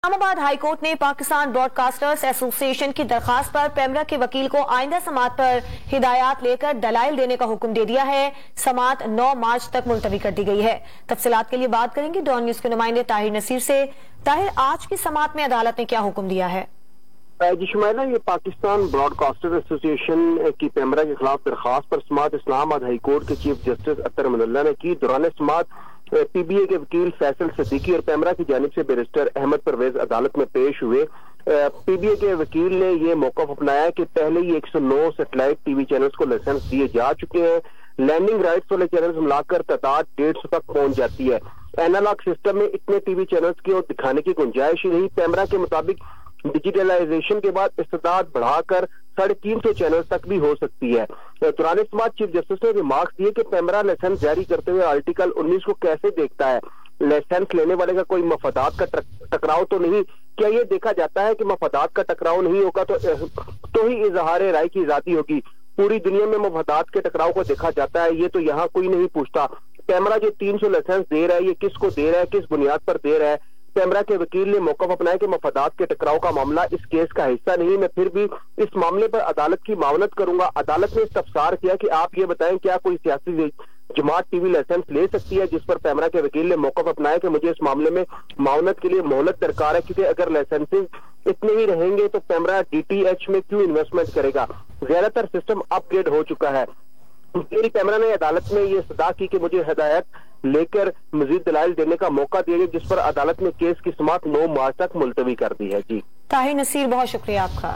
اسلام آباد high court نے Pakistan Broad casters ایسوسی ایشن کی درخواست پر پیمرا کے وکیل کو آئندہ سماعت پر ہدایات لے کر دلائل دینے کا حکم دے دیا ہے۔ سماعت 9 مارچ تک ملتوی کر دی گئی ہے۔ تفصیلات کے لیے بات کریں گے ڈان نیوز کے نمائندے طاہر نصیر سے۔ طاہر، آج کی سماعت میں عدالت نے کیا حکم دیا ہے؟ جی شمائلہ، یہ پاکستان براڈ کاسٹرز ایسوسی ایشن کی پیمرا کے خلاف درخواست پر سماعت اسلام آباد ہائی کورٹ کے چیف جسٹس اطہر امان اللہ نے کی۔ دوران سماعت پی بی اے کے وکیل فیصل صدیقی اور پیمرا کی جانب سے بیرسٹر احمد پرویز عدالت میں پیش ہوئے۔ پی بی اے کے وکیل نے یہ موقف اپنایا کہ پہلے ہی 109 سیٹلائٹ ٹی وی چینلز کو لائسنس دیے جا چکے ہیں۔ لینڈنگ رائٹس والے چینلز ملا کر تعداد 150 تک پہنچ جاتی ہے۔ اینالاگ سسٹم میں اتنے ٹی وی چینلز کی دکھانے کی گنجائش ہی نہیں۔ پیمرا کے مطابق ڈیجیٹلائزیشن کے بعد استعداد بڑھا کر 350 چینل تک بھی ہو سکتی ہے۔ دوران سماعت چیف جسٹس نے ریمارکس دیے کہ پیمرا لائسنس جاری کرتے ہوئے آرٹیکل 19 کو کیسے دیکھتا ہے۔ لائسنس لینے والے کا کوئی مفادات کا ٹکراؤ تو نہیں؟ کیا یہ دیکھا جاتا ہے کہ مفادات کا ٹکراؤ نہیں ہوگا تو ہی اظہار رائے کی آزادی ہوگی؟ پوری دنیا میں مفادات کے ٹکراؤ کو دیکھا جاتا ہے، یہ تو یہاں کوئی نہیں پوچھتا۔ پیمرا جو 300 لائسنس دے رہا ہے، یہ کس کو دے رہا ہے، کس بنیاد پر دے رہا ہے؟ پیمرا کے وکیل نے موقف اپنایا کہ مفادات کے ٹکراؤ کا معاملہ اس کیس کا حصہ نہیں، میں پھر بھی اس معاملے پر عدالت کی معاونت کروں گا۔ عدالت نے استفسار کیا کہ آپ یہ بتائیں کیا کوئی سیاسی جماعت ٹی وی لائسنس لے سکتی ہے، جس پر پیمرا کے وکیل نے موقف اپنایا کہ مجھے اس معاملے میں معاونت کے لیے مہلت درکار ہے، کیونکہ اگر لائسنسز اتنے ہی رہیں گے تو پیمرا ڈی ٹی ایچ میں کیوں انویسٹمنٹ کرے گا؟ زیادہ تر سسٹم اپ گریڈ ہو چکا ہے۔ پیمرا نے عدالت میں یہ صدا کی کہ مجھے ہدایت لے کر مزید دلائل دینے کا موقع دیا گیا، جس پر عدالت نے کیس کی سماعت 9 مارچ تک ملتوی کر دی ہے۔ جی طاہر نصیر، بہت شکریہ آپ کا۔